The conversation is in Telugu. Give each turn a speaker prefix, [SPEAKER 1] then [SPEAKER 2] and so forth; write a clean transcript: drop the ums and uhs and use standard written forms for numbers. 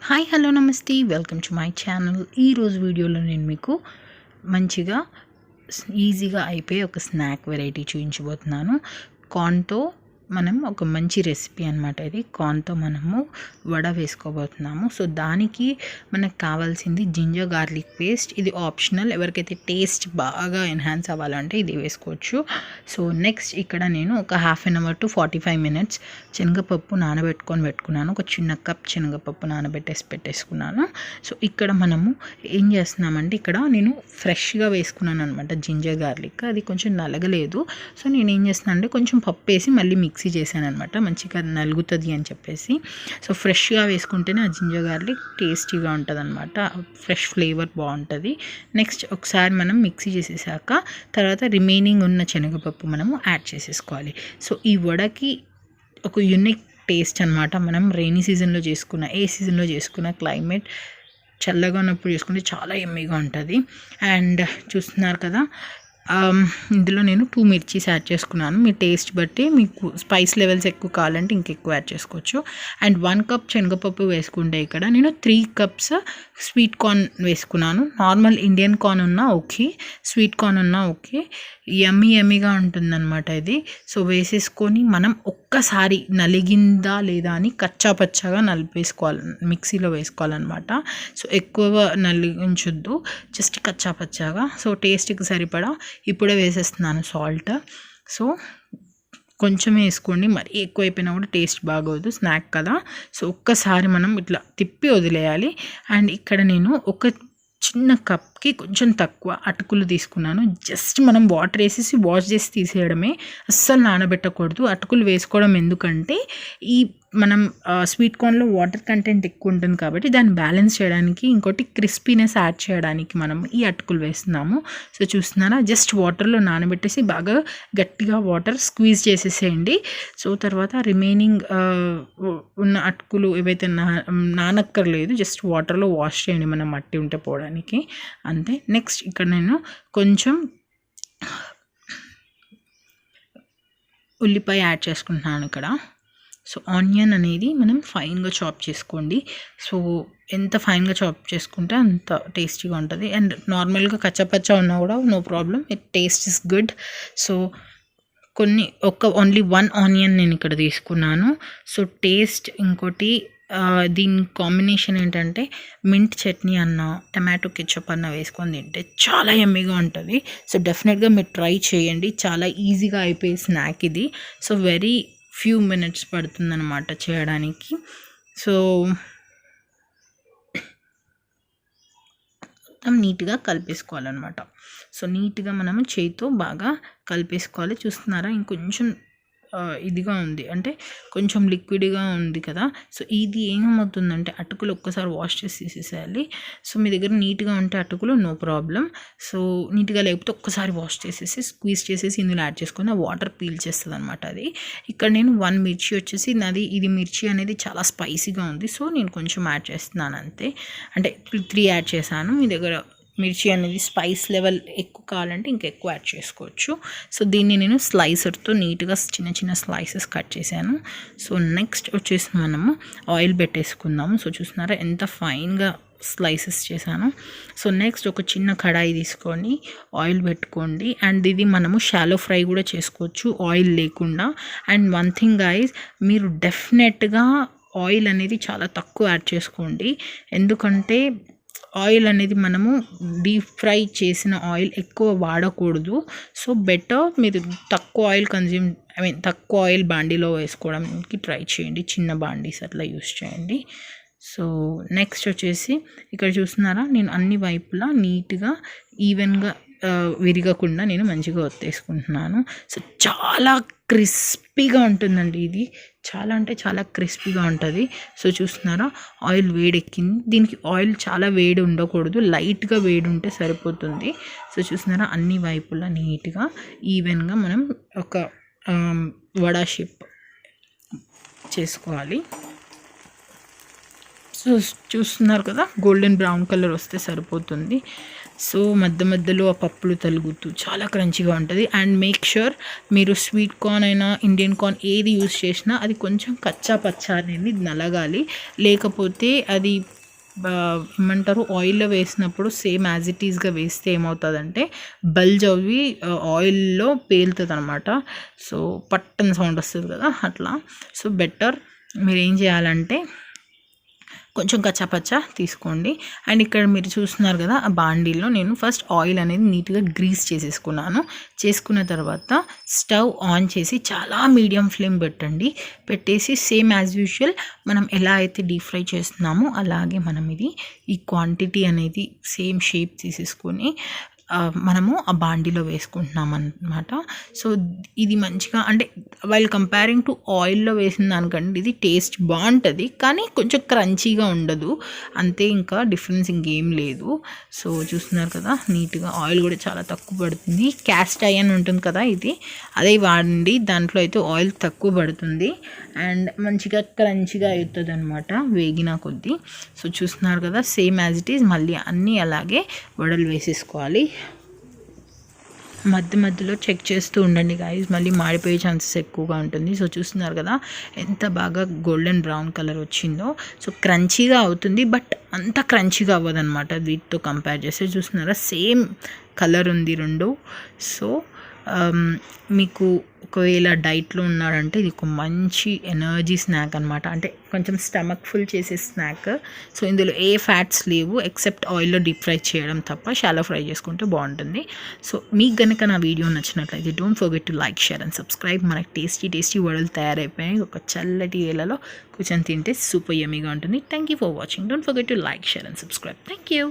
[SPEAKER 1] హాయ్ హలో నమస్తే వెల్కమ్ టు మై ఛానల్. ఈరోజు వీడియోలో నేను మీకు మంచిగా ఈజీగా అయిపోయే ఒక స్నాక్ వెరైటీ చూపించబోతున్నాను. కార్న్తో మనం ఒక మంచి రెసిపీ అనమాట. ఇది కార్న్తో మనము వడ వేసుకోబోతున్నాము. సో దానికి మనకు కావాల్సింది జింజర్ గార్లిక్ పేస్ట్. ఇది ఆప్షనల్, ఎవరికైతే టేస్ట్ బాగా ఎన్హాన్స్ అవ్వాలంటే ఇది వేసుకోవచ్చు. సో నెక్స్ట్ ఇక్కడ నేను ఒక half an hour to 45 minutes శనగపప్పు పెట్టుకున్నాను. ఒక చిన్న కప్ శనగపప్పు పెట్టేసుకున్నాను. సో ఇక్కడ మనము ఏం చేస్తున్నామంటే, ఇక్కడ నేను ఫ్రెష్గా వేసుకున్నాను అనమాట జింజర్ గార్లిక్. అది కొంచెం నలగలేదు. సో నేను ఏం చేస్తున్నాను అంటే కొంచెం పప్పు వేసి మళ్ళీ మిక్సీ చేశాను అనమాట, మంచిగా నలుగుతుంది అని చెప్పేసి. సో ఫ్రెష్గా వేసుకుంటేనే ఆ జింజర్ గార్లిక్ టేస్టీగా ఉంటుంది అనమాట, ఫ్రెష్ ఫ్లేవర్ బాగుంటుంది. నెక్స్ట్ ఒకసారి మనం మిక్సీ చేసేసాక తర్వాత రిమైనింగ్ ఉన్న శనగపప్పు మనము యాడ్ చేసేసుకోవాలి. సో ఈ వడకి ఒక యూనిక్ టేస్ట్ అనమాట. మనం రైనీ సీజన్లో చేసుకున్న, ఏ సీజన్లో చేసుకున్న, క్లైమేట్ చల్లగా ఉన్నప్పుడు చేసుకుంటే చాలా యమ్మీగా ఉంటుంది. అండ్ చూస్తున్నారు కదా, ఇందులో నేను 2 మిర్చీస్ యాడ్ చేసుకున్నాను. మీ టేస్ట్ బట్టి మీకు స్పైస్ లెవెల్స్ ఎక్కువ కావాలంటే ఇంకెక్కువ యాడ్ చేసుకోవచ్చు. అండ్ 1 కప్ శనగపప్పు వేసుకుంటే ఇక్కడ నేను 3 cups స్వీట్ కార్న్ వేసుకున్నాను. నార్మల్ ఇండియన్ కార్న్ ఉన్నా ఓకే, స్వీట్ కార్న్ ఉన్నా ఓకే. యమ్మీగా ఉంటుందన్నమాట ఇది. సో వేసేసుకొని మనం ఒక్కసారి నలిగిందా లేదా అని కచ్చాపచ్చాగా నలిపేసుకోవాలి, మిక్సీలో వేసుకోవాలన్నమాట. సో ఎక్కువ నలిగించొద్దు, జస్ట్ కచ్చాపచ్చాగా. సో టేస్ట్కి సరిపడా ఇప్పుడే వేసేస్తున్నాను సాల్ట్. సో కొంచెం వేసుకోండి, మరి ఎక్కువ అయిపోయినా కూడా టేస్ట్ బాగోదు, స్నాక్ కదా. సో ఒక్కసారి మనం ఇట్లా తిప్పి వదిలేయాలి. అండ్ ఇక్కడ నేను ఒక చిన్న కప్కి కొంచెం తక్కువ అటుకులు తీసుకున్నాను. జస్ట్ మనం వాటర్ వేసేసి వాష్ చేసి తీసేయడమే, అస్సలు నానబెట్టకూడదు. అటుకులు వేసుకోవడం ఎందుకంటే ఈ మనం స్వీట్ కార్న్లో వాటర్ కంటెంట్ ఎక్కువ ఉంటుంది కాబట్టి దాన్ని బ్యాలెన్స్ చేయడానికి, ఇంకోటి క్రిస్పీనెస్ యాడ్ చేయడానికి మనం ఈ అటుకులు వేస్తున్నాము. సో చూస్తున్నారా, జస్ట్ వాటర్లో నానబెట్టేసి బాగా గట్టిగా వాటర్ స్క్వీజ్ చేసేసేయండి. సో తర్వాత రిమైనింగ్ ఉన్న అటుకులు ఏవైతే నానక్కర్లేదు, జస్ట్ వాటర్లో వాష్ చేయండి, మనం మట్టి ఉంటే పోవడానికి, అంతే. నెక్స్ట్ ఇక్కడ నేను కొంచెం ఉల్లిపాయ యాడ్ చేసుకుంటున్నాను ఇక్కడ. సో ఆనియన్ అనేది మనం ఫైన్గా చాప్ చేసుకోండి. సో ఎంత ఫైన్గా చాప్ చేసుకుంటే అంత టేస్టీగా ఉంటుంది. అండ్ నార్మల్గా కచ్చపచ్చ ఉన్నా కూడా no problem, it taste is good. So only 1 onion నేను ఇక్కడ తీసుకున్నాను. సో టేస్ట్ ఇంకోటి దీని కాంబినేషన్ ఏంటంటే మింట్ చట్నీ అన్న, టమాటో కెచప్ అన్న వేసుకొని తింటే చాలా యమ్మీగా ఉంటుంది. సో డెఫినెట్గా మీరు ట్రై చేయండి, చాలా ఈజీగా అయిపోయే స్నాక్ ఇది. సో వెరీ ఫ్యూ మినిట్స్ పడుతుందన్నమాట చేయడానికి. సో మొత్తం నీట్గా కలిపేసుకోవాలన్నమాట. సో నీట్గా మనము చేయితో బాగా కలిపేసుకోవాలి. చూస్తున్నారా, ఇంకొంచెం ఇదిగా ఉంది, అంటే కొంచెం లిక్విడ్గా ఉంది కదా. సో ఇది ఏమవుతుందంటే అటుకులు ఒక్కసారి వాష్ చేసి తీసేసేయాలి. సో మీ దగ్గర నీట్గా ఉంటే అటుకులు నో ప్రాబ్లం. సో నీట్గా లేకపోతే ఒక్కసారి వాష్ చేసేసి స్క్వీజ్ చేసేసి ఇందులో యాడ్ చేసుకొని ఆ వాటర్ పీల్ చేస్తుంది అనమాట అది. ఇక్కడ నేను 1 మిర్చి వచ్చేసి ఇది మిర్చి అనేది చాలా స్పైసీగా ఉంది, సో నేను కొంచెం యాడ్ చేస్తున్నాను అంతే. అంటే 3 యాడ్ చేశాను. మీ దగ్గర మిర్చి అనేది స్పైస్ లెవెల్ ఎక్కువ కావాలంటే ఇంకెక్కువ యాడ్ చేసుకోవచ్చు. సో దీన్ని నేను స్లైసర్తో నీట్గా చిన్న చిన్న స్లైసెస్ కట్ చేశాను. సో నెక్స్ట్ వచ్చేసి మనము ఆయిల్ పెట్టేసుకుందాము. సో చూస్తున్నారా ఎంత ఫైన్గా స్లైసెస్ చేశాను. సో నెక్స్ట్ ఒక చిన్న కడాయి తీసుకొని ఆయిల్ పెట్టుకోండి. అండ్ ఇది మనము షాలో ఫ్రై కూడా చేసుకోవచ్చు ఆయిల్ లేకుండా. అండ్ వన్ థింగ్ గైస్, మీరు డెఫినెట్గా ఆయిల్ అనేది చాలా తక్కువ యాడ్ చేసుకోండి, ఎందుకంటే ఆయిల్ అనేది మనము డీప్ ఫ్రై చేసిన ఆయిల్ ఎక్కువ వాడకూడదు. సో బెటర్ మీరు తక్కువ ఆయిల్ తక్కువ ఆయిల్ బాండీలో వేసుకోవడానికి ట్రై చేయండి, చిన్న బాండీస్ అట్లా యూస్ చేయండి. సో నెక్స్ట్ వచ్చేసి ఇక్కడ చూస్తున్నారా, నేను అన్ని వైపులా నీట్గా ఈవెన్గా విరగకుండా నేను మంచిగా ఒత్తేసుకుంటున్నాను. సో చాలా క్రిస్పీగా ఉంటుందండి ఇది, చాలా అంటే చాలా క్రిస్పీగా ఉంటుంది. సో చూస్తున్నారా, ఆయిల్ వేడెక్కింది. దీనికి ఆయిల్ చాలా వేడి ఉండకూడదు, లైట్గా వేడి ఉంటే సరిపోతుంది. సో చూస్తున్నారా, అన్ని వైపులా నీట్గా ఈవెన్గా మనం ఒక వడా షేప్ చేసుకోవాలి. సో చూస్తున్నారు కదా, గోల్డెన్ బ్రౌన్ కలర్ వస్తే సరిపోతుంది. సో మధ్య మధ్యలో ఆ పప్పులు తలుగుతూ చాలా క్రంచీగా ఉంటుంది. అండ్ మేక్ ష్యూర్ మీరు స్వీట్ కార్న్ అయినా ఇండియన్ కార్న్ ఏది యూస్ చేసినా అది కొంచెం కచ్చా పచ్చా అనేది నలగాలి, లేకపోతే అది ఏమంటారు ఆయిల్లో వేసినప్పుడు సేమ్ యాజ్ ఇట్ ఈస్గా వేస్తే ఏమవుతుందంటే బల్జ్ అవి ఆయిల్లో పేలుతుంది అనమాట. సో పట్టని సౌండ్ వస్తుంది కదా అట్లా. సో బెటర్ మీరు ఏం చేయాలంటే కొంచెం కచ్చాపచ్చా తీసుకోండి. అండ్ ఇక్కడ మీరు చూస్తున్నారు కదా ఆ బాండీలో నేను ఫస్ట్ ఆయిల్ అనేది నీట్గా గ్రీస్ చేసేసుకున్నాను. చేసుకున్న తర్వాత స్టవ్ ఆన్ చేసి చాలా మీడియం ఫ్లేమ్ పెట్టేసి సేమ్ యాజ్ యూజువల్ మనం ఎలా అయితే డీప్ ఫ్రై చేస్తున్నామో అలాగే మనం ఈ క్వాంటిటీ అనేది సేమ్ షేప్ తీసేసుకొని మనము ఆ బాండీలో వేసుకుంటున్నాం అన్నమాట. సో ఇది మంచిగా అంటే వైల్ కంపేరింగ్ టు ఆయిల్లో వేసిన దానికంటే ఇది టేస్ట్ బాగుంటుంది, కానీ కొంచెం క్రంచీగా ఉండదు అంతే, ఇంకా డిఫరెన్స్ ఇంకేం లేదు. సో చూస్తున్నారు కదా నీట్గా ఆయిల్ కూడా చాలా తక్కువ పడుతుంది. క్యాస్ట్ ఐరన్ ఉంటుంది కదా ఇది, అదే వాడండి, దాంట్లో అయితే ఆయిల్ తక్కువ పడుతుంది అండ్ మంచిగా క్రంచీగా అవుతుంది అనమాట వేగిన కొద్దీ. సో చూస్తున్నారు కదా సేమ్ యాజ్ ఇట్ ఈజ్ మళ్ళీ అన్నీ అలాగే వడలు వేసేసుకోవాలి. మధ్య మధ్యలో చెక్ చేస్తూ ఉండండి గాయస్, మళ్ళీ మాడిపోయే ఛాన్సెస్ ఎక్కువగా ఉంటుంది. సో చూస్తున్నారు కదా ఎంత బాగా గోల్డెన్ బ్రౌన్ కలర్ వచ్చిందో. సో క్రంచీగా అవుతుంది, బట్ అంత క్రంచీగా అవ్వదు అనమాట వీటితో కంపేర్ చేస్తే. చూస్తున్నారా సేమ్ కలర్ ఉంది రెండు. సో మీకు ఒకవేళ డైట్లో ఉన్నారంటే ఇది ఒక మంచి ఎనర్జీ స్నాక్ అనమాట, అంటే కొంచెం స్టమక్ ఫుల్ చేసే స్నాక్. సో ఇందులో ఏ ఫ్యాట్స్ లేవు ఎక్సెప్ట్ ఆయిల్లో డీప్ ఫ్రై చేయడం తప్ప, షాలో ఫ్రై చేసుకుంటే బాగుంటుంది. సో మీకు కనుక నా వీడియో నచ్చినట్లయితే don't forget to like, share and subscribe. మనకి టేస్టీ వడలు తయారైపోయాయి. ఒక చల్లటి వేళలో కూర్చొని తింటే సూపర్ యమ్మీగా ఉంటుంది. Thank you for watching. Don't forget to like, share and subscribe. Thank you.